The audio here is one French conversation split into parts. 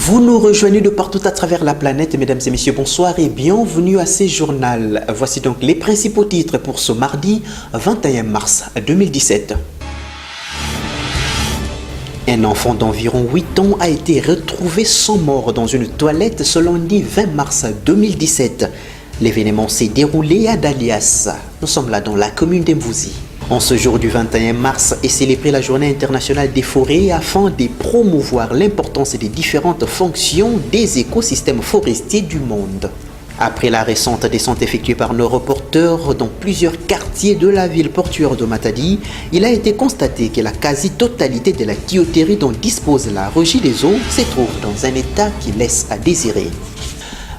Vous nous rejoignez de partout à travers la planète, mesdames et messieurs, bonsoir et bienvenue à ce journal. Voici donc les principaux titres pour ce mardi 21 mars 2017. Un enfant d'environ 8 ans a été retrouvé sans mort dans une toilette ce lundi 20 mars 2017. L'événement s'est déroulé à Dalias. Nous sommes là dans la commune d'Mvouzi. En ce jour du 21 mars est célébrée la Journée internationale des forêts afin de promouvoir l'importance des différentes fonctions des écosystèmes forestiers du monde. Après la récente descente effectuée par nos reporters dans plusieurs quartiers de la ville portuaire de Matadi, il a été constaté que la quasi-totalité de la tuyauterie dont dispose la Régie des eaux se trouve dans un état qui laisse à désirer.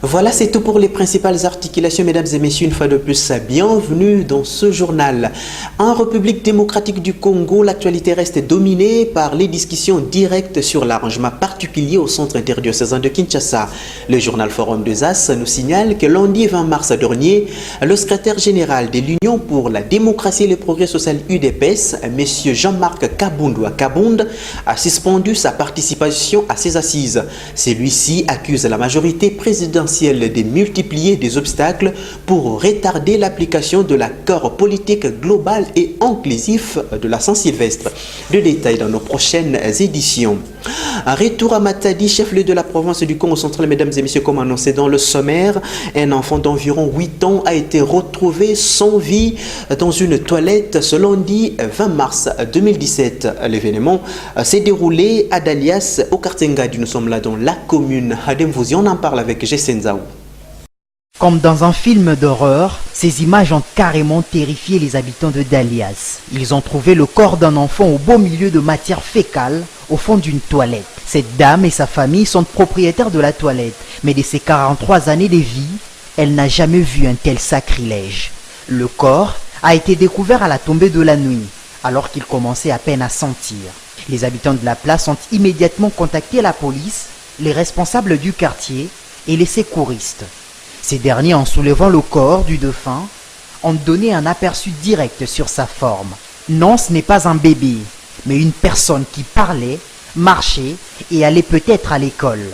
Voilà, c'est tout pour les principales articulations, mesdames et messieurs. Une fois de plus, bienvenue dans ce journal. En République démocratique du Congo, l'actualité reste dominée par les discussions directes sur l'arrangement particulier au centre interdiocésain de Kinshasa. Le journal Forum des As nous signale que lundi 20 mars dernier, le secrétaire général de l'Union pour la démocratie et le progrès social UDPS, M. Jean-Marc Kabundwa Kabund, a suspendu sa participation à ces assises. Celui-ci accuse la majorité présidentielle de multiplier des obstacles pour retarder l'application de l'accord politique global et inclusif de la Saint-Sylvestre. De détails dans nos prochaines éditions. Un retour à Matadi, chef-lieu de la province du Congo central, mesdames et messieurs, comme annoncé dans le sommaire, un enfant d'environ 8 ans a été retrouvé sans vie dans une toilette ce lundi 20 mars 2017. L'événement s'est déroulé à Dalias, au quartier Ngadi. Nous sommes là dans la commune d'Mvouzi. On en parle avec Jessen Zaou. Comme dans un film d'horreur, ces images ont carrément terrifié les habitants de Dalias. Ils ont trouvé le corps d'un enfant au beau milieu de matière fécale au fond d'une toilette. Cette dame et sa famille sont propriétaires de la toilette, mais de ses 43 années de vie, elle n'a jamais vu un tel sacrilège. Le corps a été découvert à la tombée de la nuit, alors qu'il commençait à peine à sentir. Les habitants de la place ont immédiatement contacté la police, les responsables du quartier et les secouristes. Ces derniers, en soulevant le corps du défunt, ont donné un aperçu direct sur sa forme. Non, ce n'est pas un bébé, mais une personne qui parlait, marchait et allait peut-être à l'école.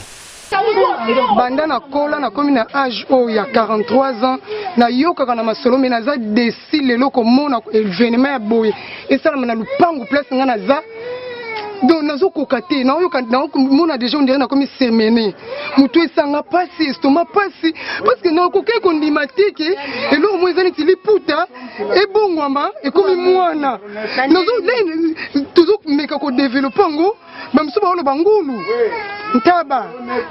Banda na kola na komi na âge o ya 43 ans na yoka kana masolo mena za desi lelo ko mona événement ya boye et ça na lupangu place ngana za donc nazo kokate na yoka na mona déjà on dirait na komi semene mutu esanga pasi estomac pasi parce que na koke ko ndimatike et lo mwezani tiliputa e bongwama e komi mwana nazo toujours meka ko développer ngo bamsuba ono bangulu ntaba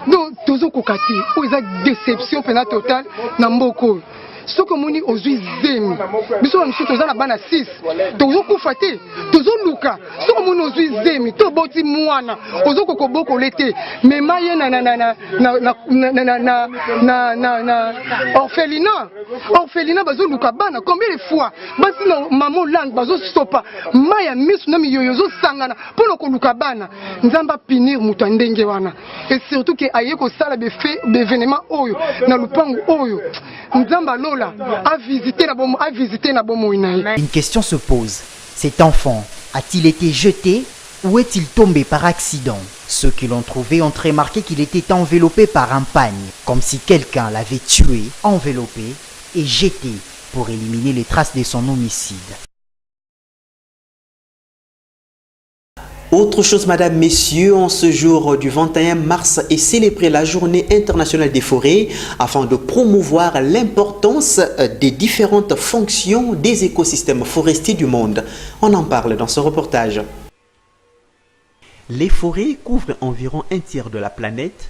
donc toujours kokati o eza déception pena totale na mboko soko moni ozui zemi biso bamsu toza na bana 6 tozo kufa te tozo luka soko moni ozui zemi to boti mwana ozo kokoboko lete mema ye na orphelinat bazo luka bana combien de fois basi na maman lang bazo sopa maya misu na miyoyo zo sangana pona ko luka bana nzamba punir mutu ndenge wana et surtout que aye ko sala be fait d'événement oyo na lupangu oyo nzamba Une question se pose. Cet enfant a-t-il été jeté ou est-il tombé par accident? Ceux qui l'ont trouvé ont remarqué qu'il était enveloppé par un pagne, comme si quelqu'un l'avait tué, enveloppé et jeté pour éliminer les traces de son homicide. Autre chose, madame, messieurs, en ce jour du 21 mars est célébrée la Journée internationale des forêts afin de promouvoir l'importance des différentes fonctions des écosystèmes forestiers du monde. On en parle dans ce reportage. Les forêts couvrent environ un tiers de la planète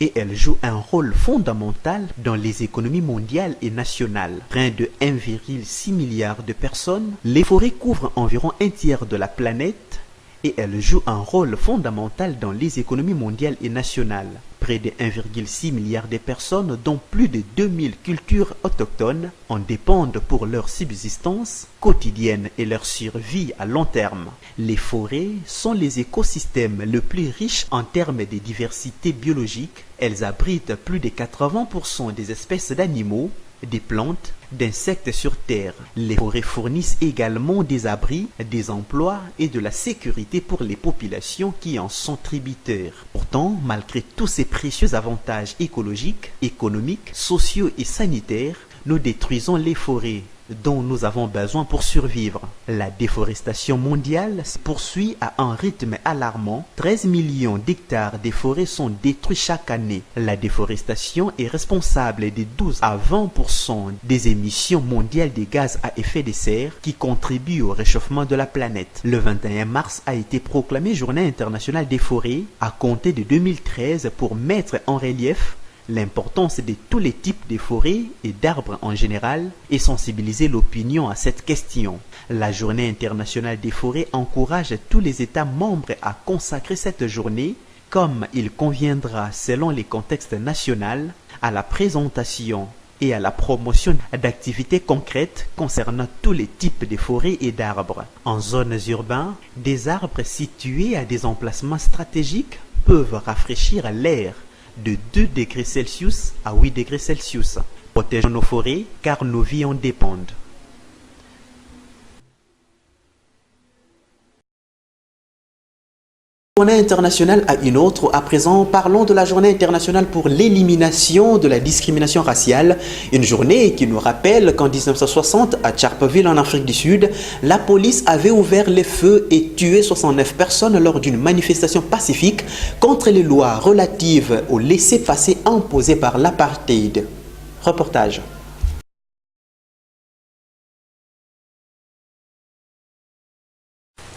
et elles jouent un rôle fondamental dans les économies mondiales et nationales. Près de 1,6 milliard de personnes, les forêts couvrent environ un tiers de la planète et elle joue un rôle fondamental dans les économies mondiales et nationales. Près de 1,6 milliard de personnes, dont plus de 2000 cultures autochtones, en dépendent pour leur subsistance quotidienne et leur survie à long terme. Les forêts sont les écosystèmes les plus riches en termes de diversité biologique. Elles abritent plus de 80% des espèces d'animaux, des plantes, d'insectes sur Terre. Les forêts fournissent également des abris, des emplois et de la sécurité pour les populations qui en sont tributaires. Pourtant, malgré tous ces précieux avantages écologiques, économiques, sociaux et sanitaires, nous détruisons les forêts dont nous avons besoin pour survivre. La déforestation mondiale se poursuit à un rythme alarmant. 13 millions d'hectares de forêts sont détruits chaque année. La déforestation est responsable de 12 à 20% des émissions mondiales de gaz à effet de serre qui contribuent au réchauffement de la planète. Le 21 mars a été proclamé Journée internationale des forêts à compter de 2013 pour mettre en relief l'importance de tous les types de forêts et d'arbres en général et sensibiliser l'opinion à cette question. La Journée internationale des forêts encourage tous les États membres à consacrer cette journée, comme il conviendra selon les contextes nationaux, à la présentation et à la promotion d'activités concrètes concernant tous les types de forêts et d'arbres. En zones urbaines, des arbres situés à des emplacements stratégiques peuvent rafraîchir l'air de 2 degrés Celsius à 8 degrés Celsius. Protégeons nos forêts car nos vies en dépendent. Journée internationale à une autre. À présent, parlons de la journée internationale pour l'élimination de la discrimination raciale. Une journée qui nous rappelle qu'en 1960, à Sharpeville, en Afrique du Sud, la police avait ouvert les feux et tué 69 personnes lors d'une manifestation pacifique contre les lois relatives au laissez-passer imposé par l'apartheid. Reportage.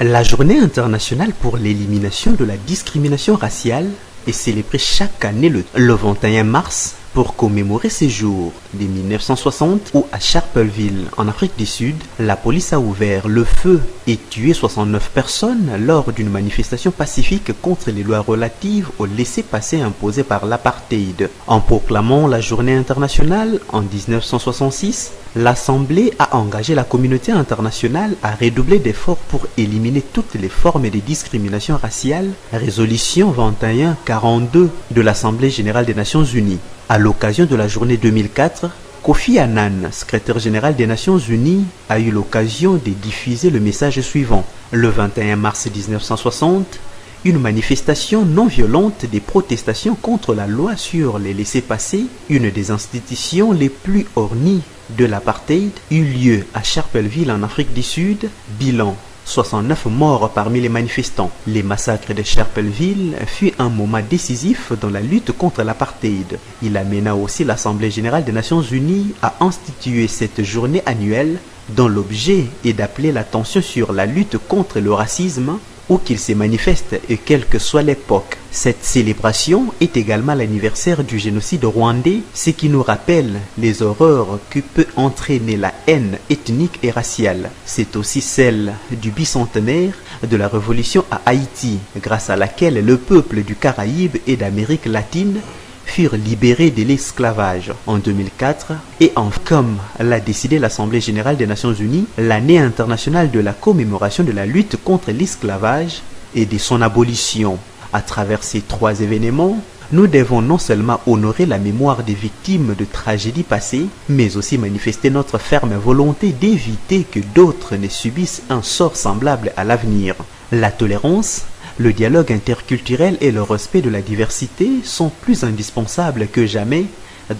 La journée internationale pour l'élimination de la discrimination raciale est célébrée chaque année le 21 mars pour commémorer ces jours de 1960 où à Sharpeville, en Afrique du Sud, la police a ouvert le feu et tué 69 personnes lors d'une manifestation pacifique contre les lois relatives au laissez-passer imposé par l'apartheid. En proclamant la journée internationale en 1966, l'Assemblée a engagé la communauté internationale à redoubler d'efforts pour éliminer toutes les formes de discrimination raciale, résolution 2142 de l'Assemblée générale des Nations unies. À l'occasion de la journée 2004, Kofi Annan, secrétaire général des Nations unies, a eu l'occasion de diffuser le message suivant. Le 21 mars 1960, une manifestation non violente des protestations contre la loi sur les laissez-passer, une des institutions les plus ornies de l'apartheid, eut lieu à Sharpeville en Afrique du Sud. Bilan: 69 morts parmi les manifestants. Les massacres de Sharpeville fut un moment décisif dans la lutte contre l'apartheid. Il amena aussi l'Assemblée générale des Nations unies à instituer cette journée annuelle dont l'objet est d'appeler l'attention sur la lutte contre le racisme où qu'il se manifeste et quelle que soit l'époque. Cette célébration est également l'anniversaire du génocide rwandais, ce qui nous rappelle les horreurs que peut entraîner la haine ethnique et raciale. C'est aussi celle du bicentenaire de la révolution à Haïti, grâce à laquelle le peuple du Caraïbe et d'Amérique latine furent libérés de l'esclavage en 2004 et comme l'a décidé l'Assemblée générale des Nations unies, l'année internationale de la commémoration de la lutte contre l'esclavage et de son abolition. À travers ces 3 événements, nous devons non seulement honorer la mémoire des victimes de tragédies passées, mais aussi manifester notre ferme volonté d'éviter que d'autres ne subissent un sort semblable à l'avenir. La tolérance, le dialogue interculturel et le respect de la diversité sont plus indispensables que jamais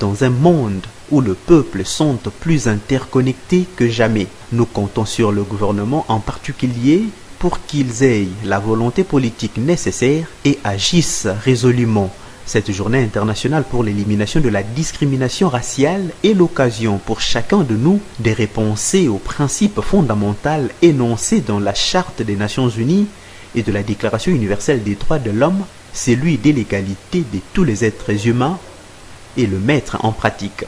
dans un monde où le peuple sont plus interconnectés que jamais. Nous comptons sur le gouvernement en particulier pour qu'ils aient la volonté politique nécessaire et agissent résolument. Cette journée internationale pour l'élimination de la discrimination raciale est l'occasion pour chacun de nous de repenser aux principes fondamentaux énoncés dans la Charte des Nations unies et de la Déclaration universelle des droits de l'homme, celui de l'égalité de tous les êtres humains, et le mettre en pratique.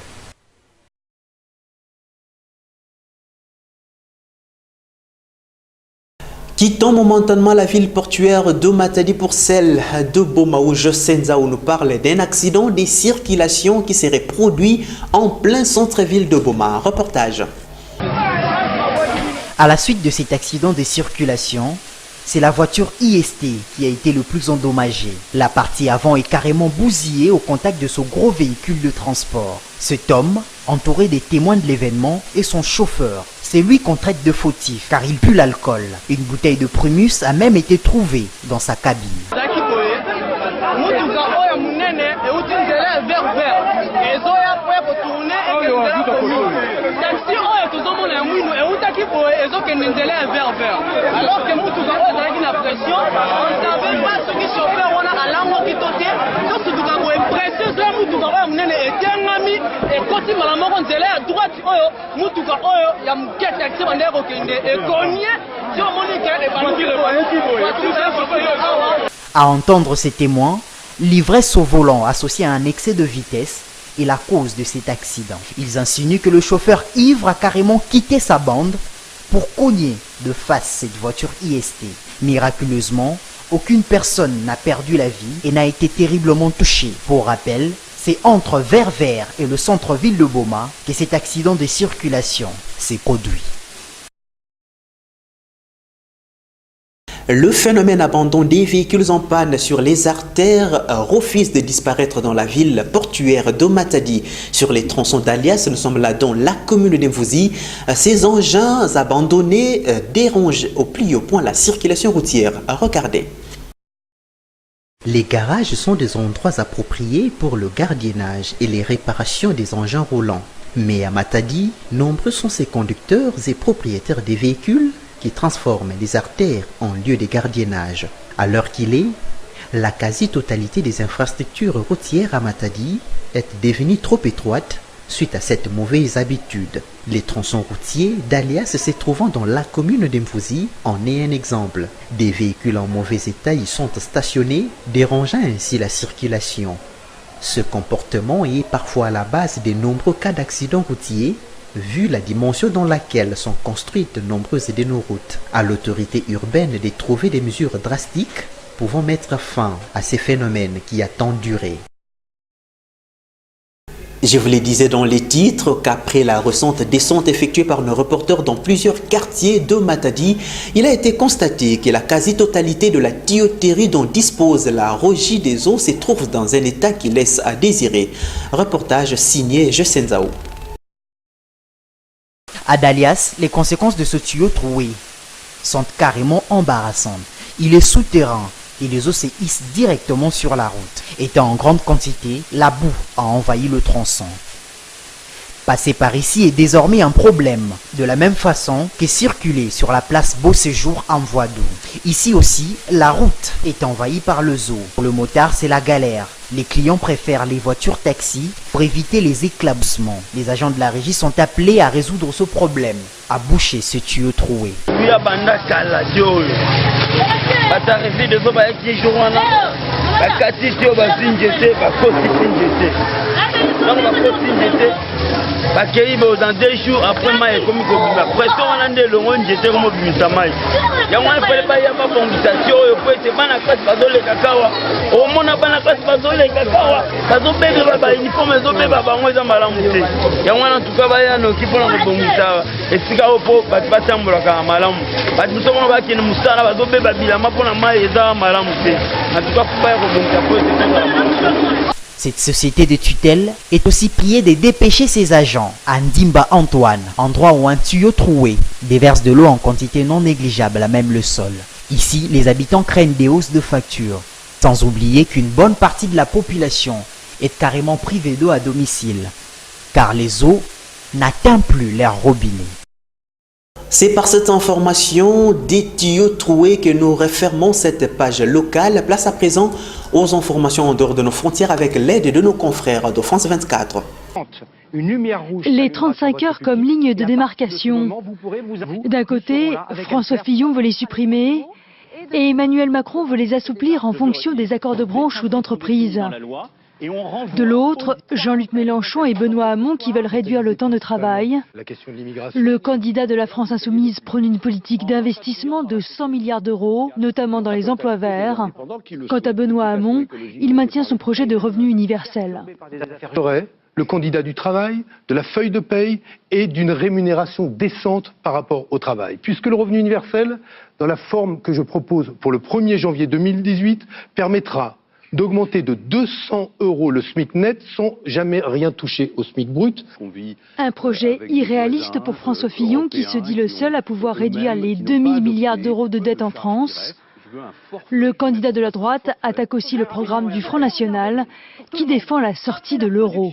Quittons momentanément la ville portuaire de Matadi pour celle de Bomaouj Senza où nous parle d'un accident de circulation qui serait produit en plein centre-ville de Boma. Reportage. À la suite de cet accident de circulation, c'est la voiture IST qui a été le plus endommagée. La partie avant est carrément bousillée au contact de ce gros véhicule de transport. Cet homme, entouré des témoins de l'événement, est son chauffeur. C'est lui qu'on traite de fautif car il pue l'alcool. Une bouteille de Primus a même été trouvée dans sa cabine. À entendre ces témoins, l'ivresse au volant associée à un excès de vitesse est la cause de cet accident. Ils insinuent que le chauffeur ivre a carrément quitté sa bande pour cogner de face cette voiture IST. Miraculeusement, aucune personne n'a perdu la vie et n'a été terriblement touchée. Pour rappel, c'est entre Ververs et le centre-ville de Boma que cet accident de circulation s'est produit. Le phénomène abandon des véhicules en panne sur les artères refuse de disparaître dans la ville portuaire de Matadi. Sur les tronçons d'Alias, nous sommes là dans la commune d'Mvouzi. Ces engins abandonnés dérangent au plus haut point la circulation routière. Regardez. Les garages sont des endroits appropriés pour le gardiennage et les réparations des engins roulants. Mais à Matadi, nombreux sont ces conducteurs et propriétaires des véhicules qui transforment les artères en lieu de gardiennage. À l'heure qu'il est, la quasi-totalité des infrastructures routières à Matadi est devenue trop étroite suite à cette mauvaise habitude. Les tronçons routiers d'Alias se trouvant dans la commune d'Mvouzi en est un exemple. Des véhicules en mauvais état y sont stationnés, dérangeant ainsi la circulation. Ce comportement est parfois à la base de nombreux cas d'accidents routiers, vu la dimension dans laquelle sont construites nombreuses de nos routes. À l'autorité urbaine de trouver des mesures drastiques pouvant mettre fin à ces phénomènes qui a tant duré. Je vous le disais dans les titres qu'après la récente descente effectuée par nos reporters dans plusieurs quartiers de Matadi, il a été constaté que la quasi-totalité de la tuyauterie dont dispose la Régie des eaux se trouve dans un état qui laisse à désirer. Reportage signé Jesenzao. À Dalias, les conséquences de ce tuyau troué sont carrément embarrassantes. Il est souterrain et les eaux se hissent directement sur la route. Étant en grande quantité, la boue a envahi le tronçon. Passer par ici est désormais un problème, de la même façon que circuler sur la place Beau Séjour en voie d'eau. Ici aussi, la route est envahie par le zoo. Pour le motard, c'est la galère. Les clients préfèrent les voitures taxis pour éviter les éclaboussements. Les agents de la régie sont appelés à résoudre ce problème, à boucher ce tuyau troué. bakei dans 2 jours après mai comme kobima pression wana nde longo njete comme bimisa mai yango fallait pas y avoir bongisation yo peut être bana kasi bazole kakawa o mona bana kasi bazole kakawa bazobebe ba uniforme zobeba bango za malamu te yango en tout cas ba ya no kipona ko bongisa esika opo batambola ka malamu bat musoma ba kine musala bazobeba bilama pona mai za malamu te en tout cas pas ko bongisa po te. Cette société de tutelle est aussi priée de dépêcher ses agents à Ndimba Antoine, endroit où un tuyau troué déverse de l'eau en quantité non négligeable à même le sol. Ici, les habitants craignent des hausses de factures, sans oublier qu'une bonne partie de la population est carrément privée d'eau à domicile, car les eaux n'atteignent plus leur robinet. C'est par cette information des tuyaux troués que nous refermons cette page locale. Place à présent aux informations en dehors de nos frontières avec l'aide de nos confrères de France 24. Les 35 heures comme ligne de démarcation. D'un côté, François Fillon veut les supprimer et Emmanuel Macron veut les assouplir en fonction des accords de branche ou d'entreprise. De l'autre, Jean-Luc Mélenchon et Benoît Hamon qui veulent réduire le temps de travail. Le candidat de la France Insoumise prône une politique d'investissement de 100 milliards d'euros, notamment dans les emplois verts. Quant à Benoît Hamon, il maintient son projet de revenu universel. le candidat du travail, de la feuille de paye et d'une rémunération décente par rapport au travail. Puisque le revenu universel, dans la forme que je propose pour le 1er janvier 2018, permettra d'augmenter de 200 € le SMIC net sans jamais rien toucher au SMIC brut. Un projet irréaliste pour François Fillon qui se dit le seul à pouvoir réduire les 2000 milliards d'euros de dette en France. Le candidat de la droite attaque aussi le programme du Front National qui défend la sortie de l'euro.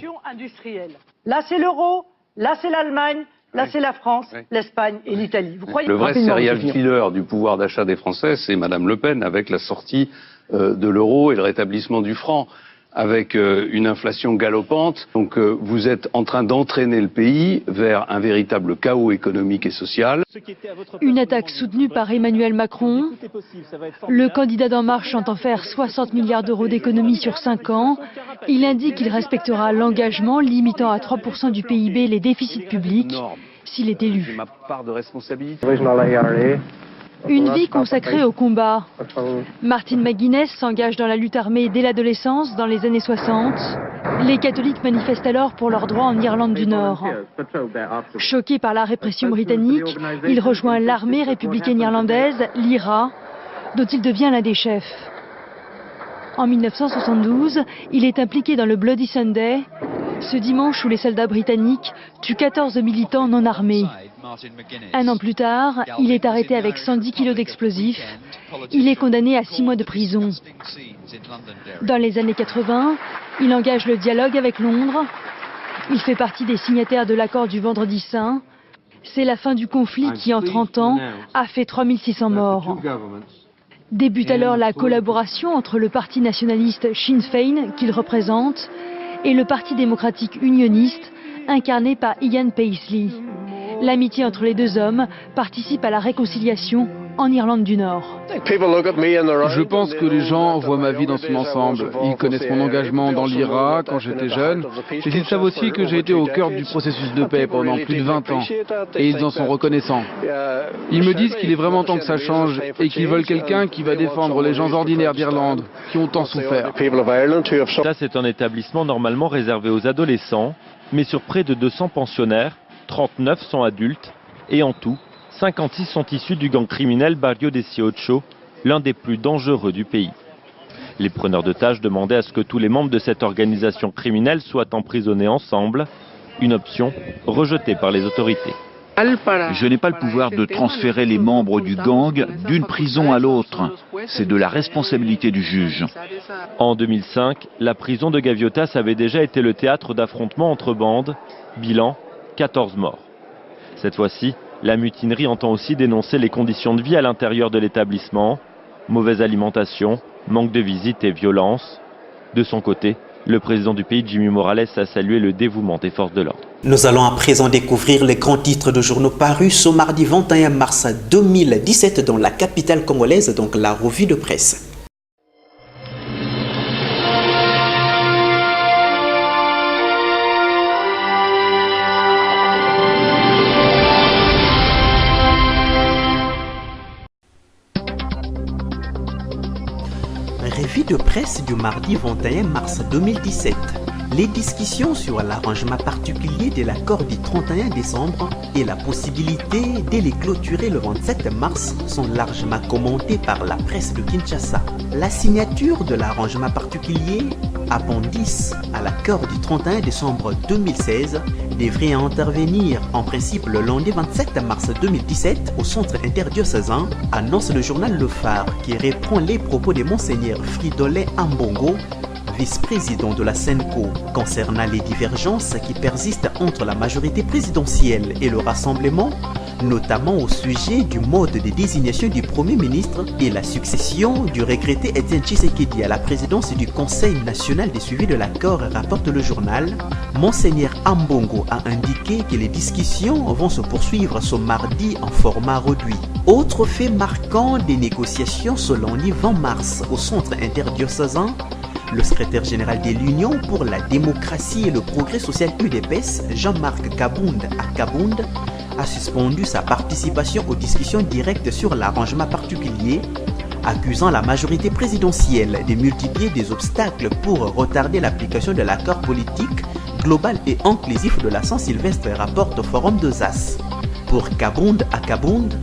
Là c'est l'euro, là c'est l'Allemagne, là c'est la France, l'Espagne et l'Italie. Le vrai serial killer du pouvoir d'achat des Français, c'est Madame Le Pen avec la sortie de l'euro et le rétablissement du franc, avec une inflation galopante. Donc vous êtes en train d'entraîner le pays vers un véritable chaos économique et social. Une attaque soutenue par Emmanuel Macron. Le candidat d'En Marche entend faire 60 milliards d'euros d'économies sur 5 ans. Il indique qu'il respectera l'engagement limitant à 3% du PIB les déficits publics s'il est élu. C'est ma part de responsabilité. Une vie consacrée au combat. Martine McGuinness s'engage dans la lutte armée dès l'adolescence, dans les années 60. Les catholiques manifestent alors pour leurs droits en Irlande du Nord. Choqué par la répression britannique, il rejoint l'armée républicaine irlandaise, l'IRA, dont il devient l'un des chefs. En 1972, il est impliqué dans le Bloody Sunday, ce dimanche où les soldats britanniques tuent 14 militants non armés. Un an plus tard, il est arrêté avec 110 kilos d'explosifs. Il est condamné à 6 mois de prison. Dans les années 80, il engage le dialogue avec Londres. Il fait partie des signataires de l'accord du Vendredi Saint. C'est la fin du conflit qui, en 30 ans, a fait 3600 morts. Débute alors la collaboration entre le parti nationaliste Sinn Féin, qu'il représente, et le parti démocratique unioniste, incarné par Ian Paisley. L'amitié entre les deux hommes participe à la réconciliation en Irlande du Nord. Je pense que les gens voient ma vie dans son ensemble. Ils connaissent mon engagement dans l'IRA quand j'étais jeune. Et ils savent aussi que j'ai été au cœur du processus de paix pendant plus de 20 ans. Et ils en sont reconnaissants. Ils me disent qu'il est vraiment temps que ça change et qu'ils veulent quelqu'un qui va défendre les gens ordinaires d'Irlande qui ont tant souffert. Ça, c'est un établissement normalement réservé aux adolescents, mais sur près de 200 pensionnaires, 39 sont adultes et en tout, 56 sont issus du gang criminel Barrio 18, l'un des plus dangereux du pays. Les preneurs d'otages demandaient à ce que tous les membres de cette organisation criminelle soient emprisonnés ensemble, une option rejetée par les autorités. Je n'ai pas le pouvoir de transférer les membres du gang d'une prison à l'autre. C'est de la responsabilité du juge. En 2005, la prison de Gaviotas avait déjà été le théâtre d'affrontements entre bandes, bilan 14 morts. Cette fois-ci, la mutinerie entend aussi dénoncer les conditions de vie à l'intérieur de l'établissement, mauvaise alimentation, manque de visites et violence. De son côté, le président du pays, Jimmy Morales, a salué le dévouement des forces de l'ordre. Nous allons à présent découvrir les grands titres de journaux parus ce mardi 21 mars 2017 dans la capitale congolaise, donc la revue de presse. Revue de presse du mardi 21 mars 2017. Les discussions sur l'arrangement particulier de l'accord du 31 décembre et la possibilité de les clôturer le 27 mars sont largement commentées par la presse de Kinshasa. La signature de l'arrangement particulier, appendice à l'accord du 31 décembre 2016, devrait intervenir en principe le lundi 27 mars 2017 au centre interdiocésain, annonce le journal Le Phare qui reprend les propos de Monseigneur Fridolin Ambongo, vice-président de la SENCO, concernant les divergences qui persistent entre la majorité présidentielle et le Rassemblement, notamment au sujet du mode de désignation du Premier ministre et la succession du regretté Etienne Tshisekedi à la présidence du Conseil national de suivi de l'accord, rapporte le journal. Monseigneur Ambongo a indiqué que les discussions vont se poursuivre ce mardi en format réduit. Autre fait marquant des négociations ce lundi 20 mars au centre interdiocésain, le secrétaire général de l'Union pour la démocratie et le progrès social UDPS, Jean-Marc Kabound à Kabound, a suspendu sa participation aux discussions directes sur l'arrangement particulier, accusant la majorité présidentielle de multiplier des obstacles pour retarder l'application de l'accord politique global et inclusif de la Saint-Sylvestre, rapporte au Forum de Zas. Pour Kabound à Kabound,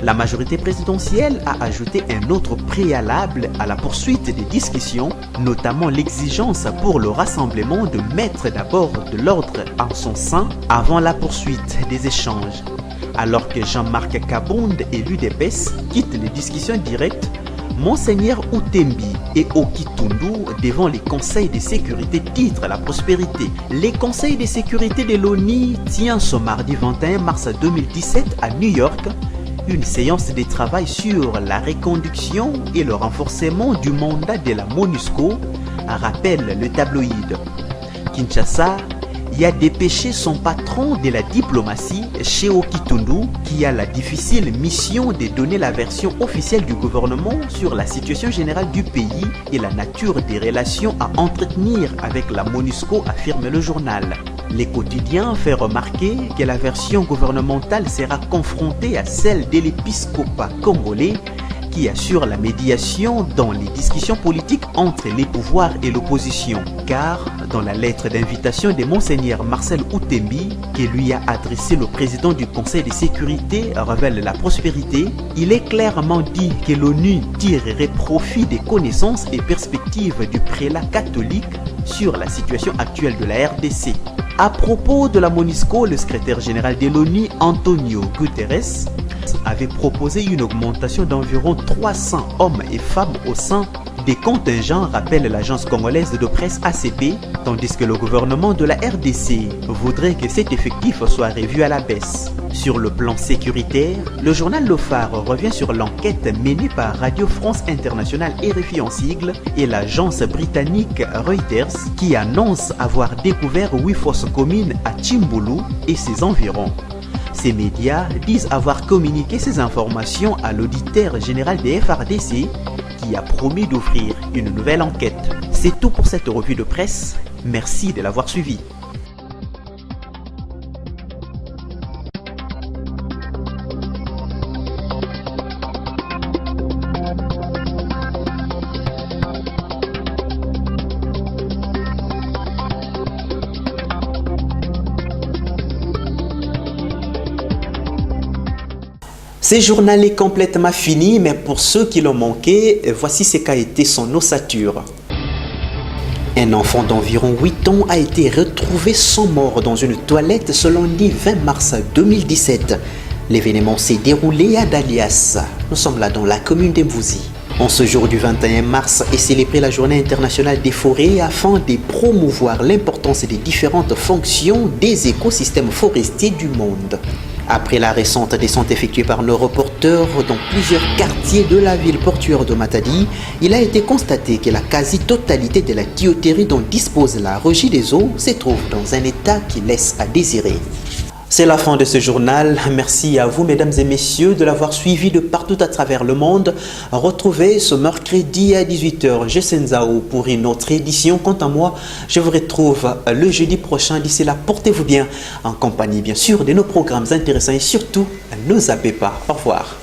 la majorité présidentielle a ajouté un autre préalable à la poursuite des discussions, notamment l'exigence pour le rassemblement de mettre d'abord de l'ordre en son sein avant la poursuite des échanges. Alors que Jean-Marc Kabound et l'UDPS quittent les discussions directes, Monseigneur Utembi et Okitundu devant les conseils de sécurité titrent la prospérité. Les conseils de sécurité de l'ONU tient ce mardi 21 mars 2017 à New York une séance de travail sur la reconduction et le renforcement du mandat de la MONUSCO, rappelle le tabloïd. Kinshasa y a dépêché son patron de la diplomatie, Sheo Kitundu, qui a la difficile mission de donner la version officielle du gouvernement sur la situation générale du pays et la nature des relations à entretenir avec la MONUSCO, affirme le journal. Les quotidiens fait remarquer que la version gouvernementale sera confrontée à celle de l'épiscopat congolais qui assure la médiation dans les discussions politiques entre les pouvoirs et l'opposition. Car dans la lettre d'invitation de Monseigneur Marcel Utembi, que lui a adressé le président du Conseil de sécurité, révèle la prospérité, il est clairement dit que l'ONU tirerait profit des connaissances et perspectives du prélat catholique sur la situation actuelle de la RDC. À propos de la MONUSCO, le secrétaire général de l'ONU, Antonio Guterres, avait proposé une augmentation d'environ 300 hommes et femmes au sein des contingents, rappelle l'agence congolaise de presse ACP, tandis que le gouvernement de la RDC voudrait que cet effectif soit revu à la baisse. Sur le plan sécuritaire, le journal Le Phare revient sur l'enquête menée par Radio France Internationale RFI en sigle et l'agence britannique Reuters qui annonce avoir découvert 8 fosses communes à Chimbulu et ses environs. Ces médias disent avoir communiqué ces informations à l'auditeur général des FARDC qui a promis d'ouvrir une nouvelle enquête. C'est tout pour cette revue de presse. Merci de l'avoir suivi. Ce journal est complètement fini, mais pour ceux qui l'ont manqué, voici ce qu'a été son ossature. Un enfant d'environ 8 ans a été retrouvé sans mort dans une toilette ce lundi 20 mars 2017. L'événement s'est déroulé à Dalias. Nous sommes là dans la commune d'Embouzi. En ce jour du 21 mars est célébrée la Journée internationale des forêts afin de promouvoir l'importance des différentes fonctions des écosystèmes forestiers du monde. Après la récente descente effectuée par nos reporters dans plusieurs quartiers de la ville portuaire de Matadi, il a été constaté que la quasi-totalité de la tuyauterie dont dispose la Régie des eaux se trouve dans un état qui laisse à désirer. C'est la fin de ce journal. Merci à vous, mesdames et messieurs, de l'avoir suivi de partout à travers le monde. Retrouvez ce mercredi à 18h Jesenzao pour une autre édition. Quant à moi, je vous retrouve le jeudi prochain. D'ici là, portez-vous bien en compagnie, bien sûr, de nos programmes intéressants et surtout, ne zappez pas. Au revoir.